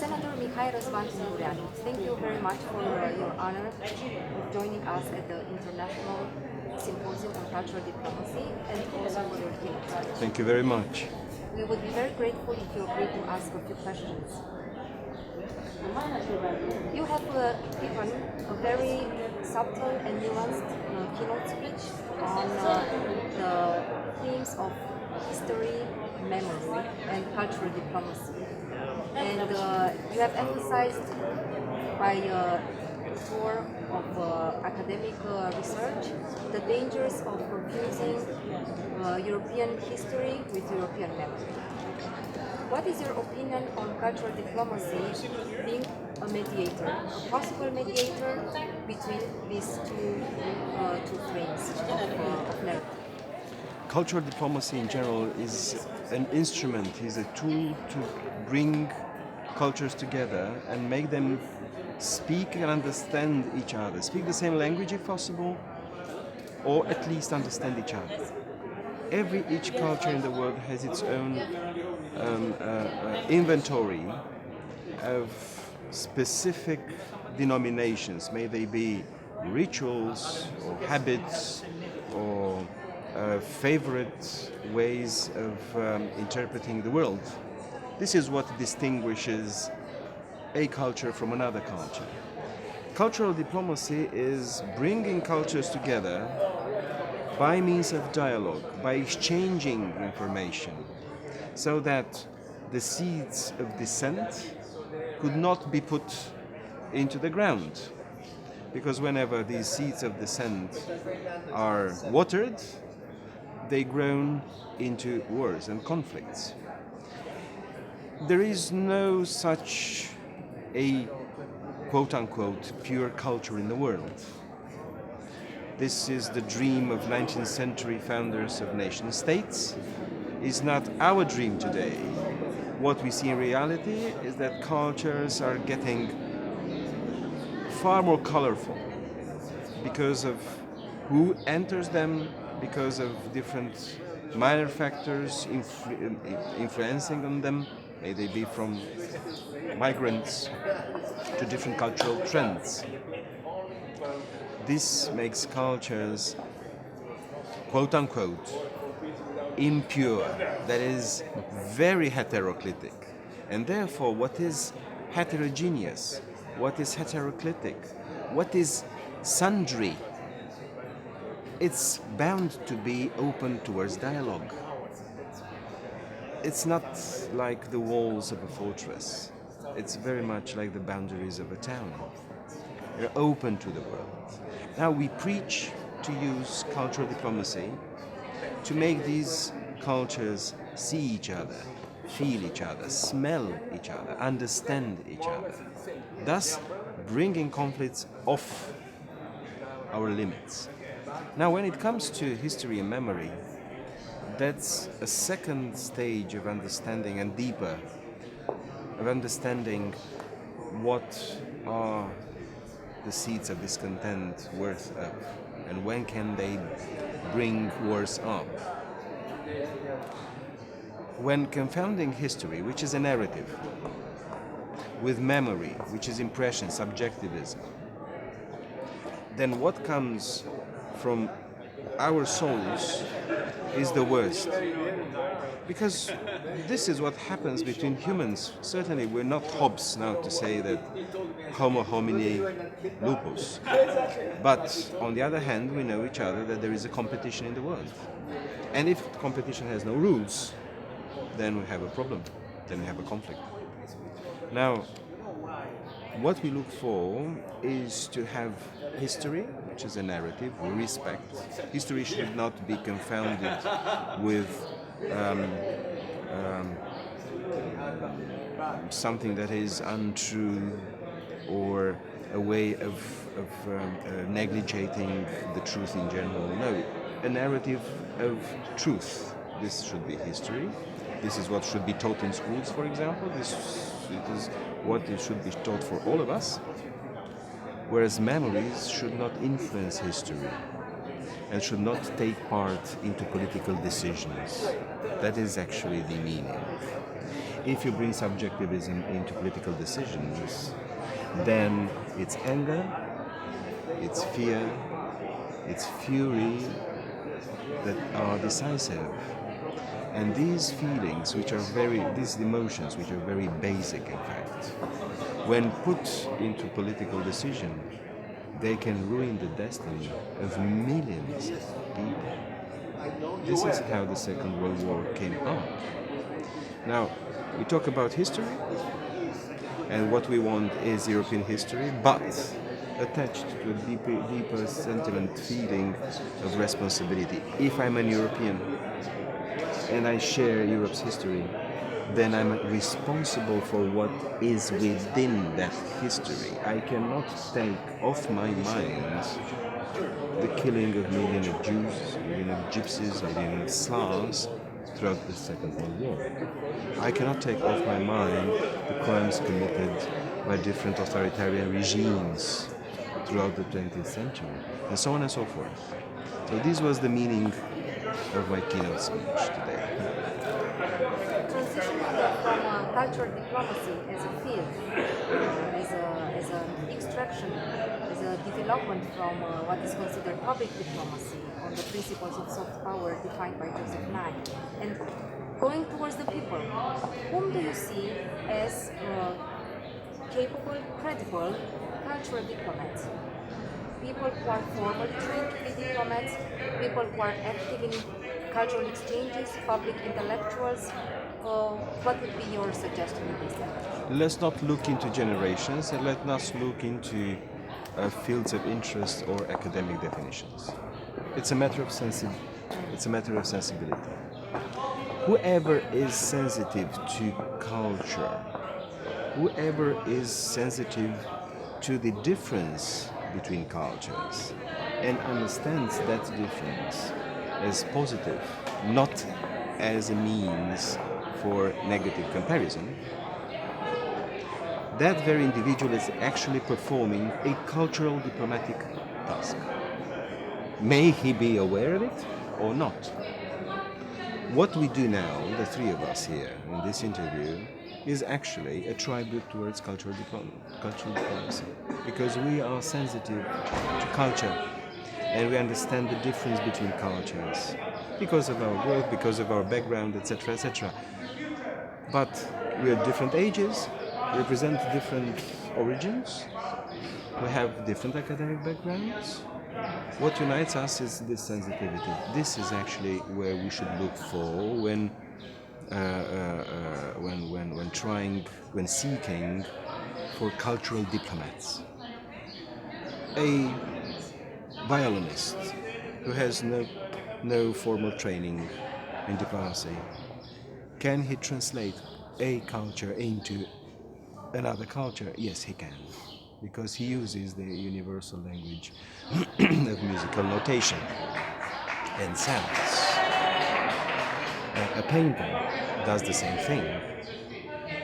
Senator Mihai Razvan Ungureanu, thank you very much for your honor of joining us at the International Symposium on Cultural Diplomacy and also for your keynote. Thank you very much. We would be very grateful if you agree to ask a few questions. You have given a very subtle and nuanced keynote speech on the themes of history, memory, and cultural diplomacy. And you have emphasized by a tour of academic research the dangers of confusing European history with European memory. What is your opinion on cultural diplomacy being a mediator, a possible mediator between these two frames of narrative? Cultural diplomacy in general is an instrument, is a tool to bring cultures together and make them speak and understand each other, speak the same language if possible, or at least understand each other. Each culture in the world has its own inventory of specific denominations, may they be rituals or habits or favorite ways of interpreting the world. This is what distinguishes a culture from another culture. Cultural diplomacy is bringing cultures together by means of dialogue, by exchanging information, so that the seeds of dissent could not be put into the ground. Because whenever these seeds of dissent are watered, they grow into wars and conflicts. There is no such a quote-unquote pure culture in the world. This is the dream of 19th century founders of nation states. It's not our dream today. What we see in reality is that cultures are getting far more colorful because of who enters them, because of different minor factors influencing on them. May they be from migrants to different cultural trends. This makes cultures, quote-unquote, impure, that is very heteroclitic. And therefore, what is heterogeneous, what is heteroclitic, what is sundry, it's bound to be open towards dialogue. It's not like the walls of a fortress. It's very much like the boundaries of a town. They're open to the world. Now we preach to use cultural diplomacy to make these cultures see each other, feel each other, smell each other, understand each other, thus bringing conflicts off our limits. Now when it comes to history and memory, that's a second stage of understanding and deeper, of understanding what are the seeds of discontent worth of, and when can they bring wars up. When confounding history, which is a narrative, with memory, which is impression, subjectivism, then what comes from our souls is the worst. Because this is what happens between humans. Certainly we're not Hobbes now to say that homo homini lupus. But on the other hand, we know each other that there is a competition in the world. And if competition has no rules, then we have a problem, then we have a conflict. Now, what we look for is to have history, which is a narrative we respect. History should not be confounded with something that is untrue or a way of negligating the truth in general. No, a narrative of truth. This should be history. This is what should be taught in schools, for example. It is what it should be taught for all of us. Whereas memories should not influence history and should not take part into political decisions. That is actually the meaning. if you bring subjectivism into political decisions, then it's anger, it's fear, it's fury that are decisive. And these feelings, these emotions, which are very basic in fact, when put into political decision, they can ruin the destiny of millions of people. This is how the Second World War came out. Now, we talk about history, and what we want is European history, but attached to a deeper sentiment, feeling of responsibility. If I'm an European and I share Europe's history, then I'm responsible for what is within that history. I cannot take off my mind the killing of millions of Jews, millions of Gypsies, millions of Slavs throughout the Second World War. I cannot take off my mind the crimes committed by different authoritarian regimes throughout the 20th century, and so on and so forth. So this was the meaning of my keynote speech today. Transitioning from cultural diplomacy as a field, as an extraction, as a development from what is considered public diplomacy on the principles of soft power defined by Joseph Nye, and going towards the people, whom do you see as capable, credible cultural diplomats? People who are formally trained to be diplomats, people who are active in cultural exchanges, public intellectuals. What would be your suggestion in this direction? Let's not look into generations, and let us look into fields of interest or academic definitions. It's a matter of sensibility. Whoever is sensitive to culture, whoever is sensitive to the difference between cultures and understands that difference as positive, not as a means for negative comparison, that very individual is actually performing a cultural diplomatic task. May he be aware of it or not? What we do now, the three of us here in this interview, is actually a tribute towards cultural diplomacy, because we are sensitive to culture and we understand the difference between cultures because of our growth, because of our background, etc., etc. But we are different ages, represent different origins, we have different academic backgrounds. What unites us is this sensitivity. This is actually where we should look for when seeking for cultural diplomats. A violinist who has no formal training in diplomacy, can he translate a culture into another culture? Yes, he can, because he uses the universal language of musical notation and sounds. A painter does the same thing.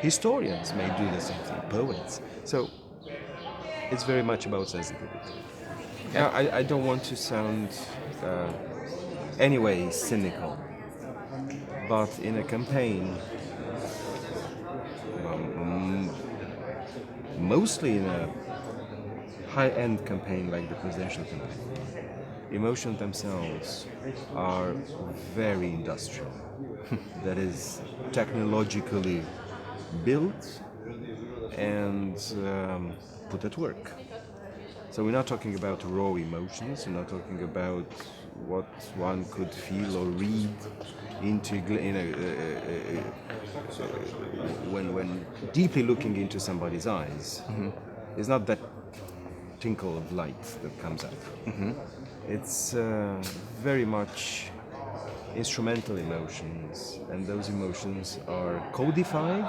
Historians may do the same thing, poets. So it's very much about sensitivity. Now, I don't want to sound anyway cynical, but in a campaign, mostly in a high-end campaign like the presidential campaign, emotions themselves are very industrial. That is technologically built and put at work. So we're not talking about raw emotions, we're not talking about what one could feel or read into, when deeply looking into somebody's eyes. Mm-hmm. It's not that tinkle of light that comes out. Mm-hmm. It's very much instrumental emotions, and those emotions are codified.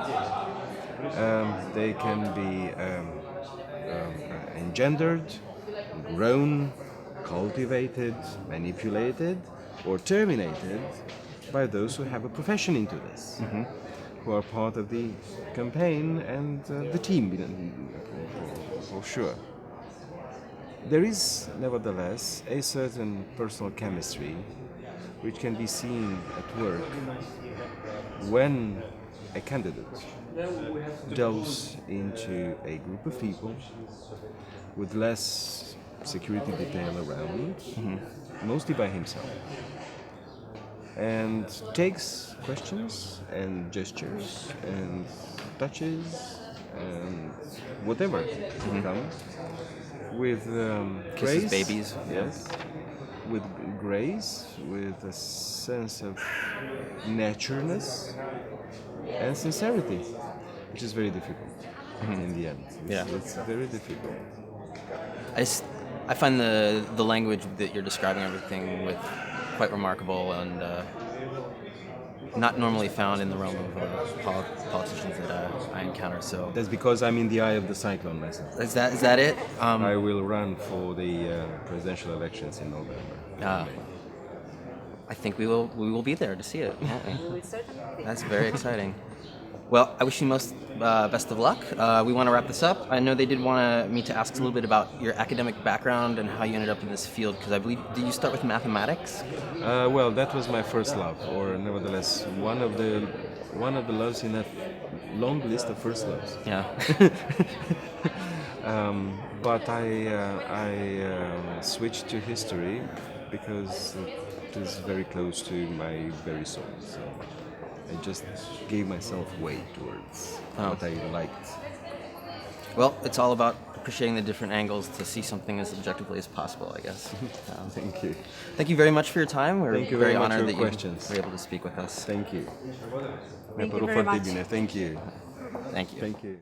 They can be engendered, grown, cultivated, manipulated, or terminated by those who have a profession into this, mm-hmm. who are part of the campaign and the team, for sure. There is, nevertheless, a certain personal chemistry which can be seen at work when a candidate delves into a group of people with less security detail around, mostly by himself, and takes questions and gestures and touches and whatever come with Kisses grace, babies. yes, with grace, with a sense of natureness and sincerity, which is very difficult in the end. Yeah. It's very difficult. I find the language that you're describing everything with quite remarkable and not normally found in the realm of politicians that I encounter. So That's because I'm in the eye of the cyclone, Lester. is that it? I will run for the presidential elections in November. I think we will be there to see it. won't we? We will certainly. That's very exciting. Well, I wish you most best of luck. We want to wrap this up. I know they did want me to ask a little bit about your academic background and how you ended up in this field, because I believe, did you start with mathematics? Well, that was my first love, or nevertheless one of the loves in a long list of first loves. Yeah. But I switched to history because it is very close to my very soul. So I just gave myself way towards what I liked. Well, it's all about appreciating the different angles to see something as objectively as possible, I guess. Thank you. Thank you very much for your time. We're Thank you very very much honored for that your you questions. were able to speak with us. Thank you. Thank you very much. Thank you. Thank you. Thank you.